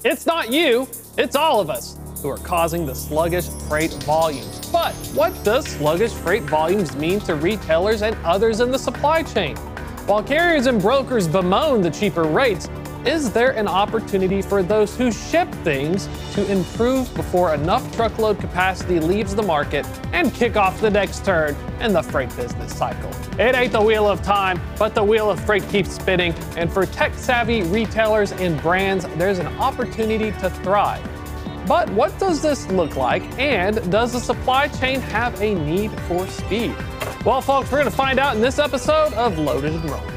It's not you, it's all of us who are causing the sluggish freight volumes. But what does sluggish freight volumes mean to retailers and others in the supply chain? While carriers and brokers bemoan the cheaper rates, is there an opportunity for those who ship things to improve before enough truckload capacity leaves the market and kick off the next turn in the freight business cycle? It ain't the wheel of time, but the wheel of freight keeps spinning. And for tech-savvy retailers and brands, there's an opportunity to thrive. But what does this look like? And does the supply chain have a need for speed? Well, folks, we're going to find out in this episode of Loaded and Rolling.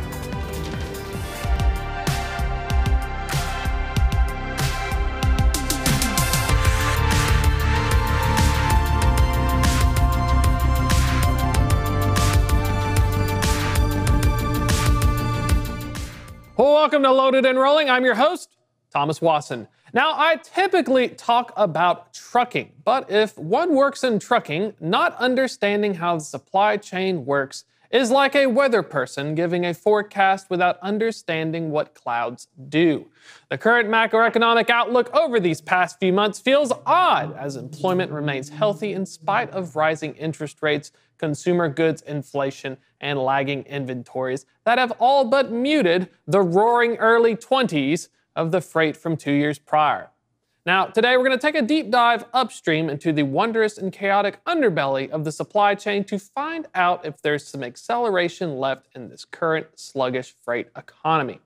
Well, welcome to Loaded and Rolling. I'm your host, Thomas Wasson. Now, I typically talk about trucking, but if one works in trucking, not understanding how the supply chain works is like a weather person giving a forecast without understanding what clouds do. The current macroeconomic outlook over these past few months feels odd as employment remains healthy in spite of rising interest rates, consumer goods inflation, and lagging inventories that have all but muted the roaring early 20s of the freight from 2 years prior. Now, today we're going to take a deep dive upstream into the wondrous and chaotic underbelly of the supply chain to find out if there's some acceleration left in this current sluggish freight economy.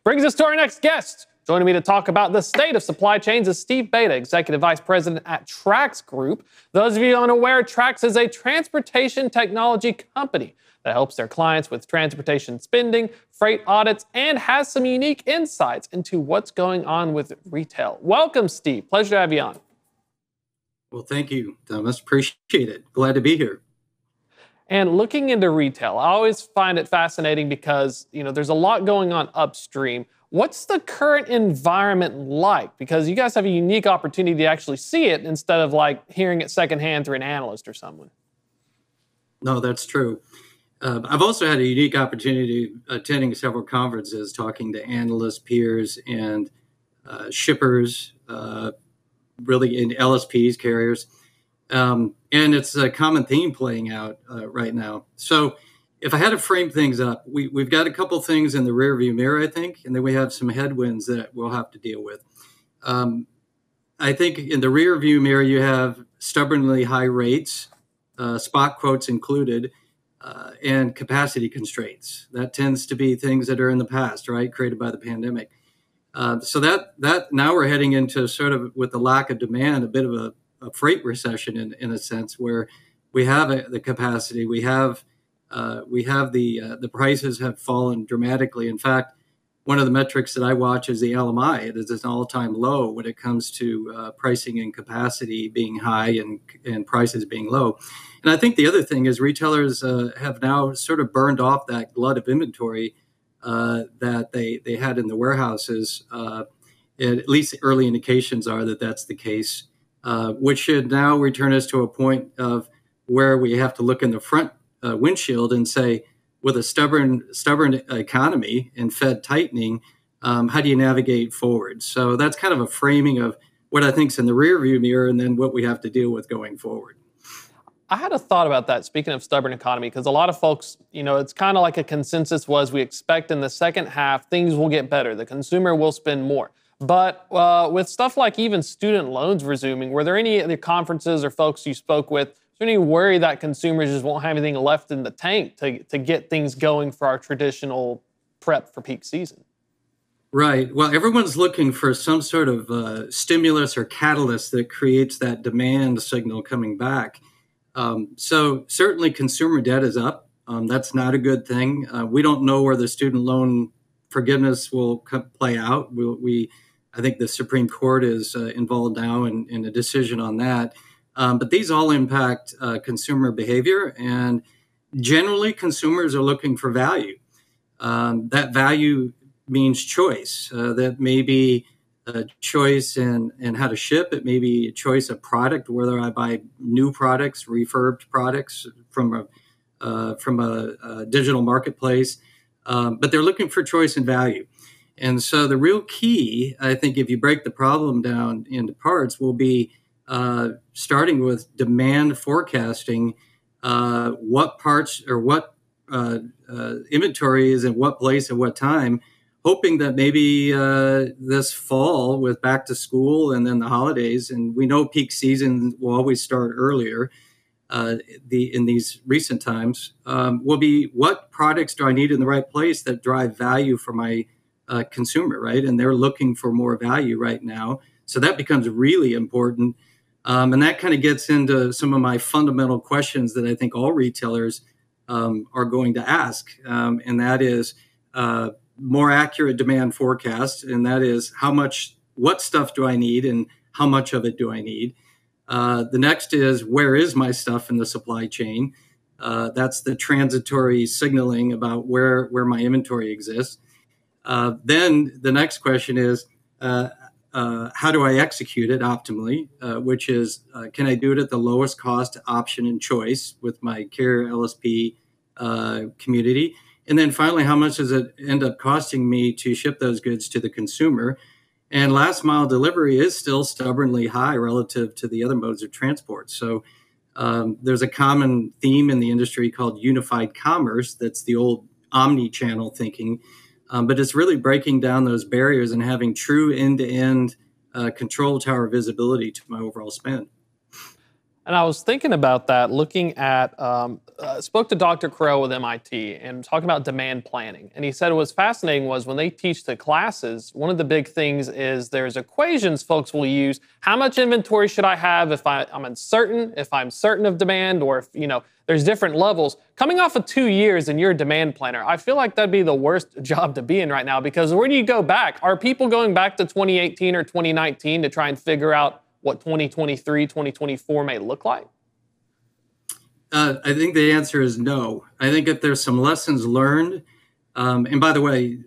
Brings us to our next guest. Joining me to talk about the state of supply chains is Steve Beda, Executive Vice President at Trax Group. Those of you unaware, Trax is a transportation technology company that helps their clients with transportation spending, freight audits, and has some unique insights into what's going on with retail. Welcome, Steve. Pleasure to have you on. Well, thank you, Thomas. Appreciate it. Glad to be here. And looking into retail, I always find it fascinating because, there's a lot going on upstream. What's the current environment like? Because you guys have a unique opportunity to actually see it instead of hearing it secondhand through an analyst or someone. No, that's true. I've also had a unique opportunity attending several conferences, talking to analysts, peers, and shippers, really in LSPs, carriers. And it's a common theme playing out right now. So if I had to frame things up, we've got a couple things in the rearview mirror, I think, and then we have some headwinds that we'll have to deal with. I think in the rearview mirror, you have stubbornly high rates, spot quotes included, and capacity constraints. That tends to be things that are in the past, right, created by the pandemic. So that now we're heading into sort of, with the lack of demand, a bit of a freight recession in a sense, where we have the capacity, we have the prices have fallen dramatically. In fact, one of the metrics that I watch is the LMI. It is an all-time low when it comes to pricing and capacity being high and prices being low. And I think the other thing is retailers have now sort of burned off that glut of inventory that they had in the warehouses. At least the early indications are that that's the case, which should now return us to a point of where we have to look in the front windshield and say, with a stubborn economy and Fed tightening, how do you navigate forward? So that's kind of a framing of what I think is in the rearview mirror and then what we have to deal with going forward. I had a thought about that, speaking of stubborn economy, because a lot of folks, it's kind of like a consensus was we expect in the second half, things will get better. The consumer will spend more. But with stuff like even student loans resuming, were there any of the conferences or folks you spoke with, is there any worry that consumers just won't have anything left in the tank to get things going for our traditional prep for peak season? Right. Well, everyone's looking for some sort of stimulus or catalyst that creates that demand signal coming back. So certainly consumer debt is up. That's not a good thing. We don't know where the student loan forgiveness will play out. I think the Supreme Court is involved now in a decision on that. But these all impact consumer behavior, and generally consumers are looking for value. That value means choice. That may be a choice in how to ship. It may be a choice of product, whether I buy new products, refurbed products from a digital marketplace. But they're looking for choice and value. And so the real key, I think, if you break the problem down into parts, will be starting with demand forecasting. What parts or what inventory is in what place at what time, hoping that maybe this fall with back to school and then the holidays, and we know peak season will always start earlier in these recent times, will be what products do I need in the right place that drive value for my consumer, right? And they're looking for more value right now. So that becomes really important. And that kind of gets into some of my fundamental questions that I think all retailers are going to ask. And that is more accurate demand forecast. And that is what stuff do I need and how much of it do I need? The next is, where is my stuff in the supply chain? That's the transitory signaling about where my inventory exists. Then the next question is, how do I execute it optimally? Which is, can I do it at the lowest cost option and choice with my carrier LSP community? And then finally, how much does it end up costing me to ship those goods to the consumer? And last mile delivery is still stubbornly high relative to the other modes of transport. So there's a common theme in the industry called unified commerce. That's the old omni-channel thinking. But it's really breaking down those barriers and having true end-to-end control tower visibility to my overall spend. And I was thinking about that, looking at, spoke to Dr. Crow with MIT and talking about demand planning. And he said what's fascinating was when they teach the classes, one of the big things is there's equations folks will use. How much inventory should I have if I'm uncertain, if I'm certain of demand, or if, there's different levels. Coming off of 2 years and you're a demand planner, I feel like that'd be the worst job to be in right now, because where do you go back? Are people going back to 2018 or 2019 to try and figure out what 2023, 2024 may look like? I think the answer is no. I think if there's some lessons learned, and by the way,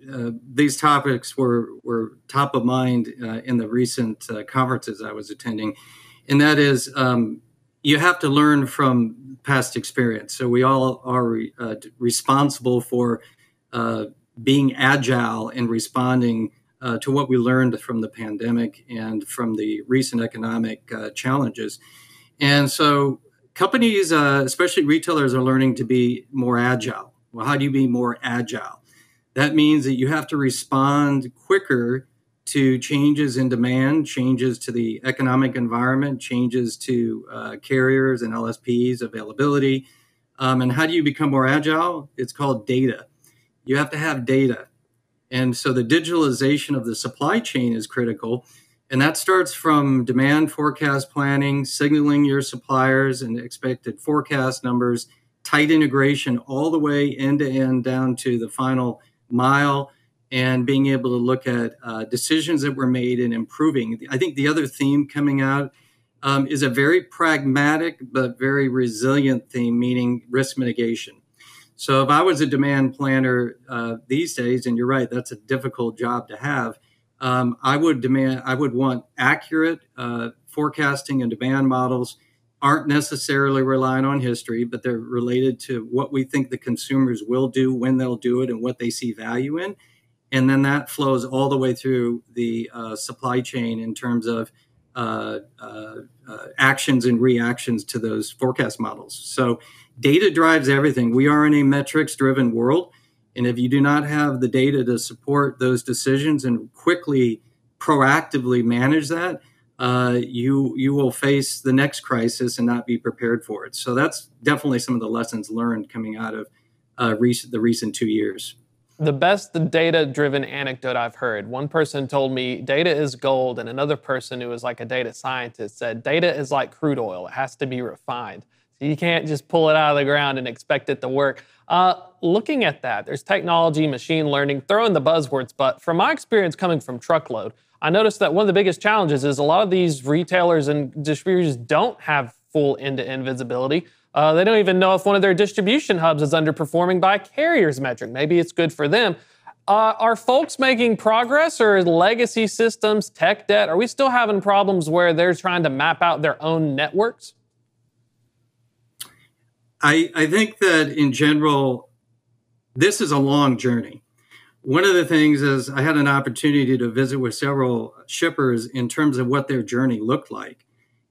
these topics were top of mind in the recent conferences I was attending, and that is you have to learn from past experience. So we all are responsible for being agile and responding to what we learned from the pandemic and from the recent economic challenges. And so companies, especially retailers, are learning to be more agile. Well, how do you be more agile? That means that you have to respond quicker to changes in demand, changes to the economic environment, changes to carriers and LSPs availability. And how do you become more agile? It's called data. You have to have data. And so the digitalization of the supply chain is critical. And that starts from demand forecast planning, signaling your suppliers and expected forecast numbers, tight integration all the way end to end down to the final mile, and being able to look at decisions that were made and improving. I think the other theme coming out is a very pragmatic but very resilient theme, meaning risk mitigation. So if I was a demand planner these days, and you're right, that's a difficult job to have, I would want accurate forecasting and demand models. Aren't necessarily relying on history, but they're related to what we think the consumers will do, when they'll do it, and what they see value in. And then that flows all the way through the supply chain in terms of actions and reactions to those forecast models. So data drives everything. We are in a metrics-driven world. And if you do not have the data to support those decisions and quickly, proactively manage that, you will face the next crisis and not be prepared for it. So that's definitely some of the lessons learned coming out of the recent 2 years. The best data-driven anecdote I've heard, one person told me data is gold, and another person who was like a data scientist said data is like crude oil. It has to be refined. So you can't just pull it out of the ground and expect it to work. Looking at that, there's technology, machine learning, throw in the buzzwords, but from my experience coming from truckload, I noticed that one of the biggest challenges is a lot of these retailers and distributors don't have full end-to-end visibility. They don't even know if one of their distribution hubs is underperforming by a carrier's metric. Maybe it's good for them. Are folks making progress, or legacy systems, tech debt? Are we still having problems where they're trying to map out their own networks? I think that in general, this is a long journey. One of the things is I had an opportunity to visit with several shippers in terms of what their journey looked like.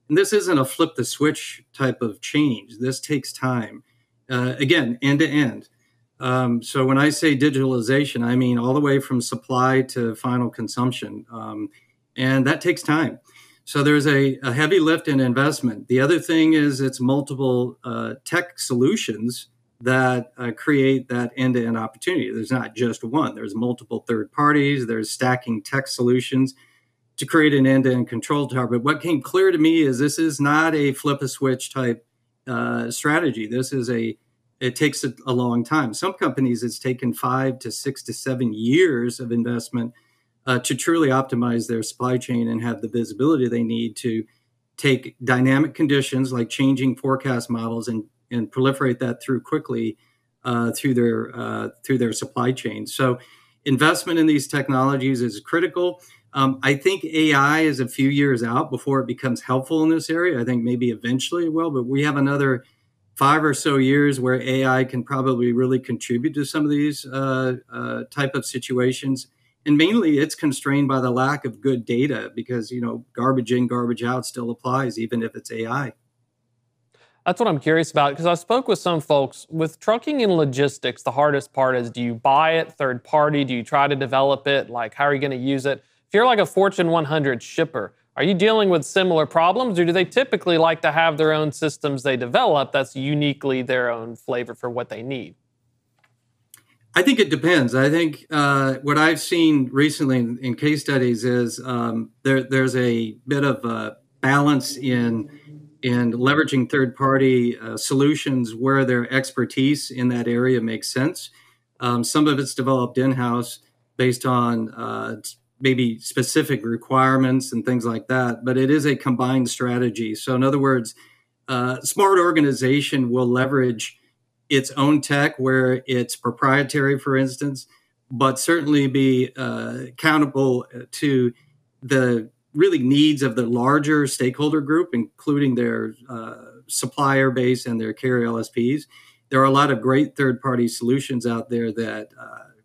And this isn't a flip the switch type of change. This takes time. Again, end to end. So when I say digitalization, I mean all the way from supply to final consumption. And that takes time. So there's a heavy lift in investment. The other thing is it's multiple tech solutions that create that end-to-end opportunity. There's not just one. There's multiple third parties. There's stacking tech solutions to create an end-to-end control tower. But what came clear to me is this is not a flip a switch type strategy. It takes a long time. Some companies, it's taken 5 to 6 to 7 years of investment to truly optimize their supply chain and have the visibility they need to take dynamic conditions like changing forecast models and proliferate that through quickly through their supply chain. So investment in these technologies is critical. I think AI is a few years out before it becomes helpful in this area. I think maybe eventually it will, but we have another 5 or so years where AI can probably really contribute to some of these type of situations. And mainly it's constrained by the lack of good data because, garbage in, garbage out still applies, even if it's AI. That's what I'm curious about, because I spoke with some folks. With trucking and logistics, the hardest part is, do you buy it third party? Do you try to develop it? Like, how are you going to use it? If you're like a Fortune 100 shipper, are you dealing with similar problems, or do they typically like to have their own systems they develop that's uniquely their own flavor for what they need? I think it depends. I think what I've seen recently in case studies is there's a bit of a balance in leveraging third-party solutions where their expertise in that area makes sense. Some of it's developed in-house based on maybe specific requirements and things like that, but it is a combined strategy. So in other words, smart organization will leverage its own tech where it's proprietary, for instance, but certainly be accountable to the really needs of the larger stakeholder group, including their supplier base and their carrier LSPs. There are a lot of great third-party solutions out there that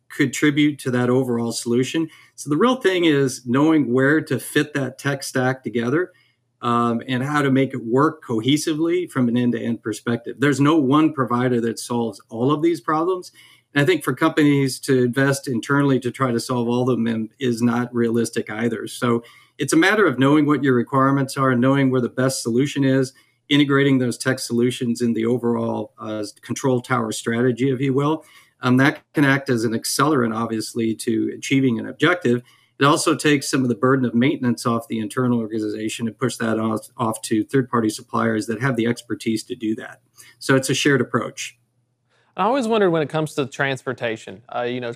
contribute to that overall solution. So the real thing is knowing where to fit that tech stack together and how to make it work cohesively from an end-to-end perspective. There's no one provider that solves all of these problems. And I think for companies to invest internally to try to solve all of them is not realistic either. So it's a matter of knowing what your requirements are and knowing where the best solution is, integrating those tech solutions in the overall control tower strategy, if you will. That can act as an accelerant, obviously, to achieving an objective. It also takes some of the burden of maintenance off the internal organization and push that off to third-party suppliers that have the expertise to do that. So it's a shared approach. I always wondered when it comes to transportation.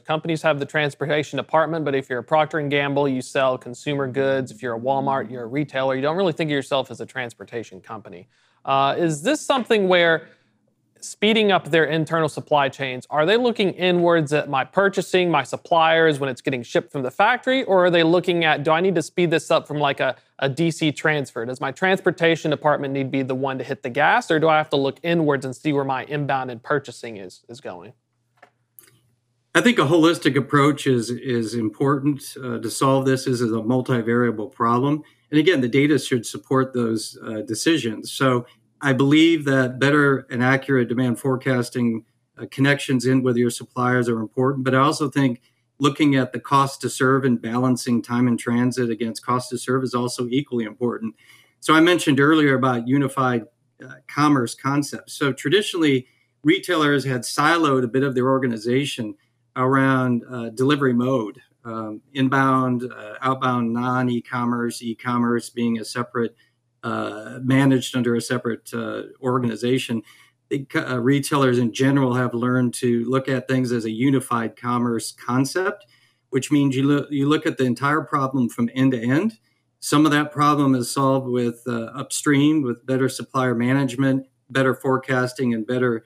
Companies have the transportation department, but if you're a Procter & Gamble, you sell consumer goods. If you're a Walmart, you're a retailer. You don't really think of yourself as a transportation company. Is this something where speeding up their internal supply chains, are they looking inwards at my purchasing, my suppliers when it's getting shipped from the factory, or are they looking at, do I need to speed this up from like a DC transfer? Does my transportation department need to be the one to hit the gas, or do I have to look inwards and see where my inbound and purchasing is going? I think a holistic approach is important to solve this. This is a multivariable problem. And again, the data should support those decisions. So I believe that better and accurate demand forecasting connections in with your suppliers are important, but I also think looking at the cost to serve and balancing time in transit against cost to serve is also equally important. So I mentioned earlier about unified commerce concepts. So traditionally, retailers had siloed a bit of their organization around delivery mode, inbound, outbound, non-e-commerce, e-commerce being a separate managed under a separate organization. Retailers in general have learned to look at things as a unified commerce concept, which means you look at the entire problem from end to end. Some of that problem is solved with upstream, with better supplier management, better forecasting, and better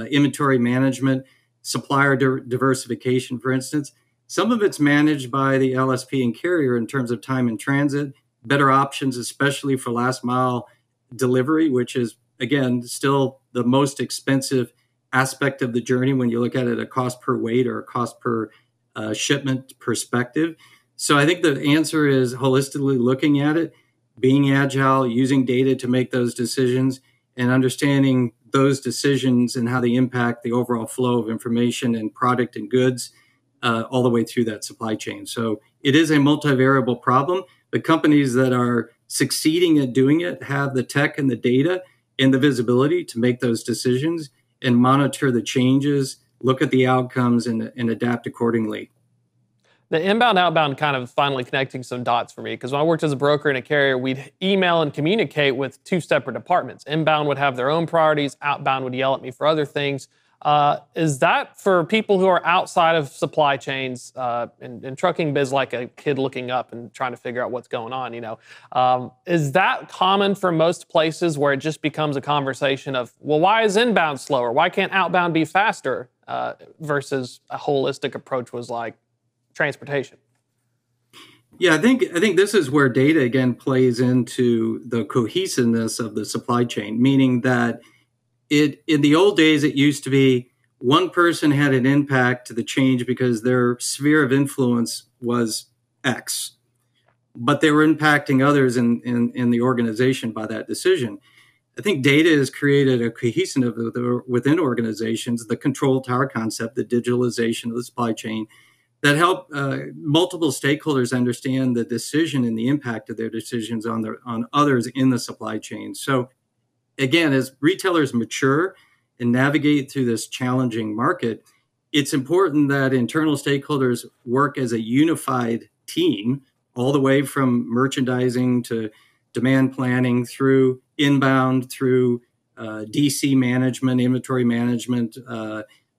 inventory management, supplier diversification, for instance. Some of it's managed by the LSP and carrier in terms of time in transit, better options, especially for last mile delivery, which is, again, still the most expensive aspect of the journey when you look at it, a cost per weight or a cost per shipment perspective. So I think the answer is holistically looking at it, being agile, using data to make those decisions, and understanding those decisions and how they impact the overall flow of information and product and goods all the way through that supply chain. So it is a multivariable problem, but companies that are succeeding at doing it have the tech and the data and the visibility to make those decisions and monitor the changes, look at the outcomes, and adapt accordingly. The inbound outbound kind of finally connecting some dots for me, because when I worked as a broker and a carrier, we'd email and communicate with two separate departments. Inbound would have their own priorities, outbound would yell at me for other things. Is that for people who are outside of supply chains and trucking biz, like a kid looking up and trying to figure out what's going on, is that common for most places where it just becomes a conversation of, well, why is inbound slower? Why can't outbound be faster? Versus a holistic approach was like transportation. Yeah, I think this is where data again plays into the cohesiveness of the supply chain, meaning that in the old days it used to be one person had an impact to the change because their sphere of influence was X, but they were impacting others in the organization by that decision. I think data has created a cohesiveness within organizations, the control tower concept, the digitalization of the supply chain, that help multiple stakeholders understand the decision and the impact of their decisions on others in the supply chain. So again, as retailers mature and navigate through this challenging market, it's important that internal stakeholders work as a unified team, all the way from merchandising to demand planning through inbound, through DC management, inventory management,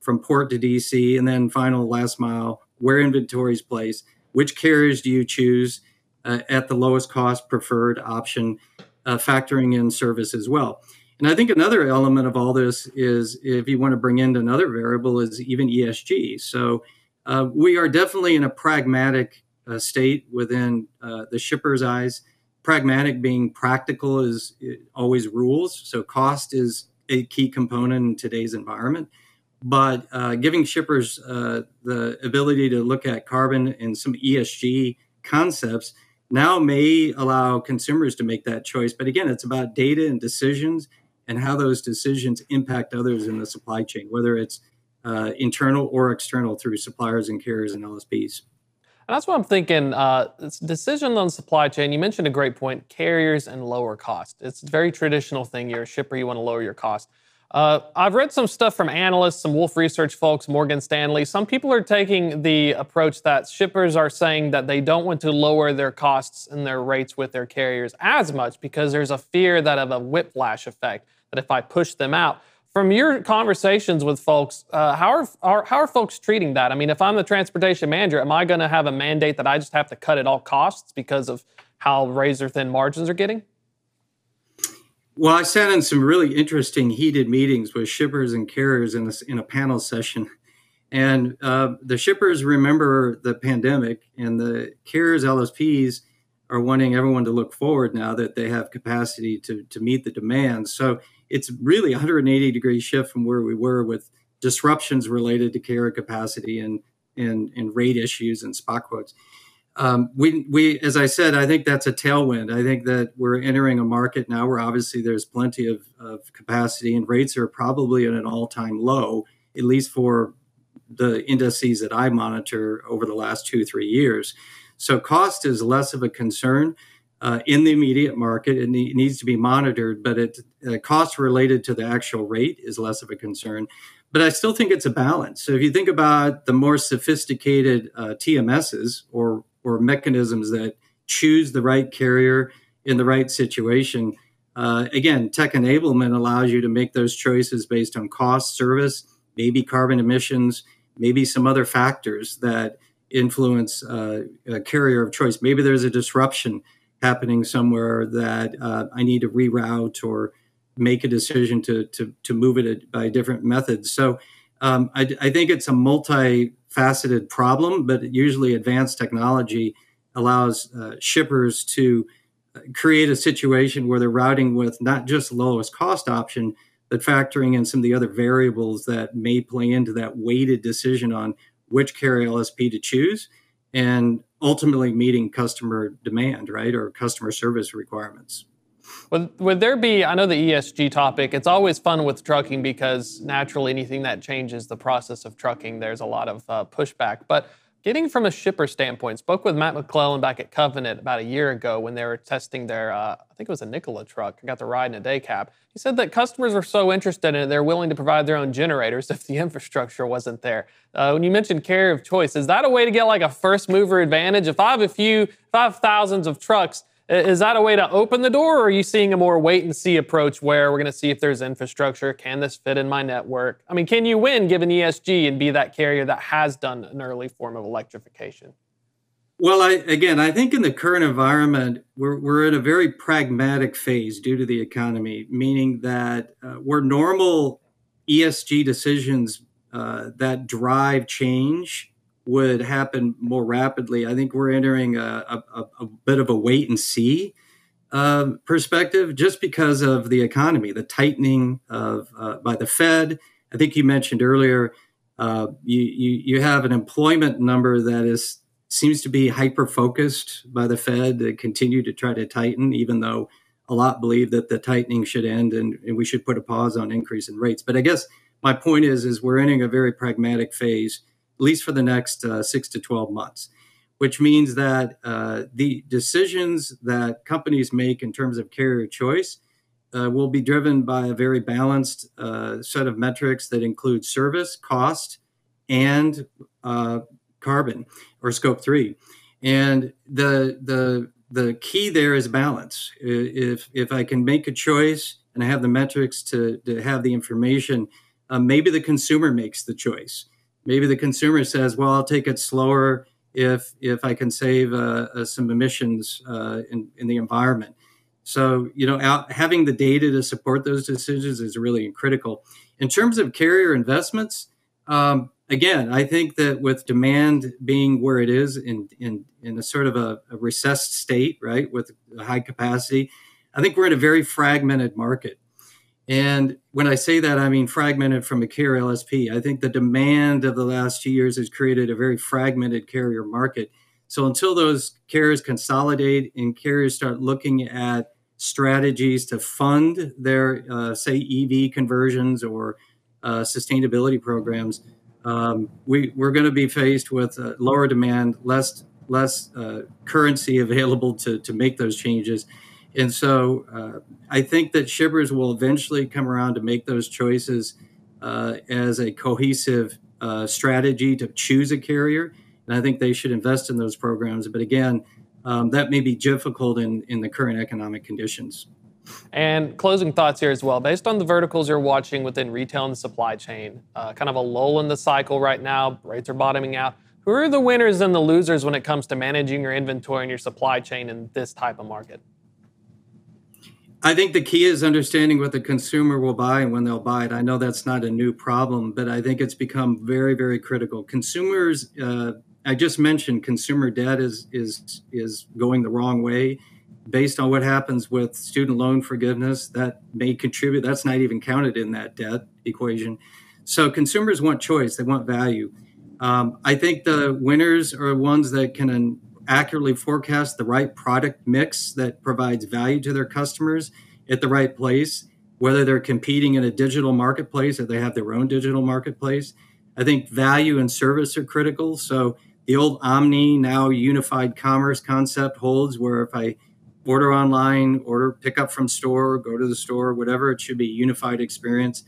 from port to DC, and then final last mile, where inventory is placed, which carriers do you choose at the lowest cost preferred option, factoring in service as well. And I think another element of all this is, if you want to bring in another variable, is even ESG. So we are definitely in a pragmatic state within the shipper's eyes. Pragmatic being practical is always rules. So cost is a key component in today's environment. But giving shippers the ability to look at carbon and some ESG concepts now may allow consumers to make that choice. But again, it's about data and decisions and how those decisions impact others in the supply chain, whether it's internal or external through suppliers and carriers and LSPs. And that's what I'm thinking. Decision on supply chain, you mentioned a great point, carriers and lower cost. It's a very traditional thing. You're a shipper, you want to lower your cost. I've read some stuff from analysts, some Wolf Research folks, Morgan Stanley. Some people are taking the approach that shippers are saying that they don't want to lower their costs and their rates with their carriers as much because there's a fear that of a whiplash effect, that if I push them out. From your conversations with folks, how are folks treating that? I mean, if I'm the transportation manager, am I going to have a mandate that I just have to cut at all costs because of how razor-thin margins are getting? Well, I sat in some really interesting heated meetings with shippers and carriers in a panel session. And the shippers remember the pandemic, and the carriers, LSPs, are wanting everyone to look forward now that they have capacity to meet the demand. So it's really a 180-degree shift from where we were with disruptions related to carrier capacity and rate issues and spot quotes. We, as I said, I think that's a tailwind. I think that we're entering a market now where obviously there's plenty of capacity, and rates are probably at an all-time low, at least for the indices that I monitor over the last 2-3 years. So cost is less of a concern in the immediate market. It needs to be monitored, but cost related to the actual rate is less of a concern. But I still think it's a balance. So if you think about the more sophisticated TMSs or mechanisms that choose the right carrier in the right situation, again, tech enablement allows you to make those choices based on cost, service, maybe carbon emissions, maybe some other factors that influence a carrier of choice. Maybe there's a disruption happening somewhere that I need to reroute or make a decision to move it by different methods. So I think it's a multifaceted problem, but usually advanced technology allows shippers to create a situation where they're routing with not just lowest cost option, but factoring in some of the other variables that may play into that weighted decision on which carrier LSP to choose, and ultimately meeting customer demand, right, or customer service requirements. Would there be, I know the ESG topic, it's always fun with trucking because naturally anything that changes the process of trucking, there's a lot of pushback. But getting from a shipper standpoint, spoke with Matt McClellan back at Covenant about a year ago when they were testing their, I think it was a Nikola truck. I got to ride in a day cab. He said that customers are so interested in it, they're willing to provide their own generators if the infrastructure wasn't there. When you mentioned carrier of choice, is that a way to get like a first mover advantage? If I have thousands of trucks, is that a way to open the door, or are you seeing a more wait and see approach where we're going to see if there's infrastructure? Can this fit in my network? I mean, can you win given ESG and be that carrier that has done an early form of electrification? Well, I think in the current environment, we're in a very pragmatic phase due to the economy, meaning that where normal ESG decisions that drive change would happen more rapidly. I think we're entering a bit of a wait and see perspective just because of the economy, the tightening of by the Fed. I think you mentioned earlier, you have an employment number that seems to be hyper focused by the Fed to continue to try to tighten, even though a lot believe that the tightening should end and we should put a pause on increase in rates. But I guess my point is we're entering a very pragmatic phase, at least for the next 6 to 12 months, which means that the decisions that companies make in terms of carrier choice will be driven by a very balanced set of metrics that include service, cost, and carbon or scope 3. And the key there is balance. If I can make a choice and I have the metrics to have the information, maybe the consumer makes the choice. Maybe the consumer says, well, I'll take it slower if I can save some emissions in the environment. So, having the data to support those decisions is really critical. In terms of carrier investments, again, I think that with demand being where it is in a sort of a recessed state, right, with a high capacity, I think we're in a very fragmented market. And when I say that, I mean fragmented from a carrier LSP. I think the demand of the last 2 years has created a very fragmented carrier market. So until those carriers consolidate and carriers start looking at strategies to fund their, say, EV conversions or sustainability programs, we're going to be faced with lower demand, less currency available to make those changes. And so I think that shippers will eventually come around to make those choices as a cohesive strategy to choose a carrier. And I think they should invest in those programs. But again, that may be difficult in the current economic conditions. And closing thoughts here as well. Based on the verticals you're watching within retail and supply chain, kind of a lull in the cycle right now, rates are bottoming out. Who are the winners and the losers when it comes to managing your inventory and your supply chain in this type of market? I think the key is understanding what the consumer will buy and when they'll buy it. I know that's not a new problem, but I think it's become very, very critical. Consumers, I just mentioned consumer debt is going the wrong way. Based on what happens with student loan forgiveness, that may contribute. That's not even counted in that debt equation. So consumers want choice. They want value. I think the winners are ones that can accurately forecast the right product mix that provides value to their customers at the right place, whether they're competing in a digital marketplace or they have their own digital marketplace. I think value and service are critical. So the old omni, now unified commerce concept holds, where if I order online, pick up from store, go to the store, whatever, it should be a unified experience.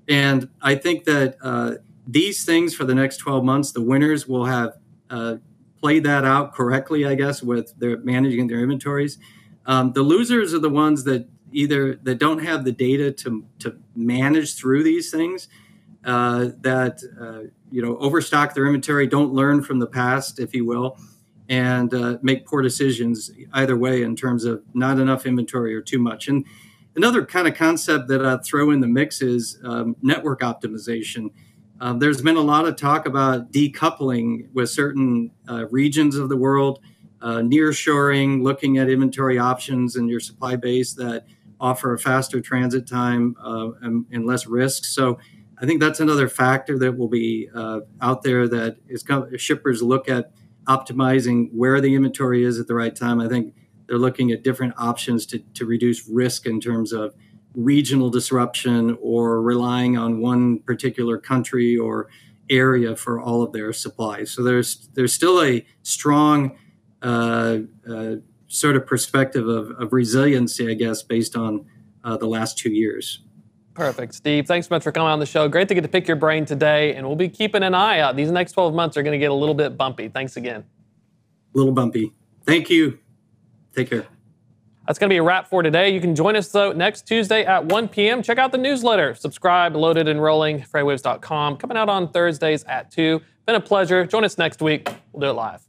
And I think that these things for the next 12 months, the winners will have played that out correctly, I guess, with their managing their inventories. The losers are the ones that don't have the data to manage through these things, overstock their inventory, don't learn from the past, if you will, and make poor decisions either way in terms of not enough inventory or too much. And another kind of concept that I throw in the mix is network optimization. There's been a lot of talk about decoupling with certain regions of the world, nearshoring, looking at inventory options in your supply base that offer a faster transit time and less risk. So I think that's another factor that will be out there that shippers look at optimizing where the inventory is at the right time. I think they're looking at different options to reduce risk in terms of regional disruption or relying on one particular country or area for all of their supplies. So there's still a strong sort of perspective of resiliency, I guess, based on the last 2 years. Perfect. Steve, thanks so much for coming on the show. Great to get to pick your brain today, and we'll be keeping an eye out. These next 12 months are going to get a little bit bumpy. Thanks again. A little bumpy. Thank you. Take care. That's going to be a wrap for today. You can join us, though, next Tuesday at 1 p.m. Check out the newsletter. Subscribe, Loaded and Rolling, FreightWaves.com. Coming out on Thursdays at 2. Been a pleasure. Join us next week. We'll do it live.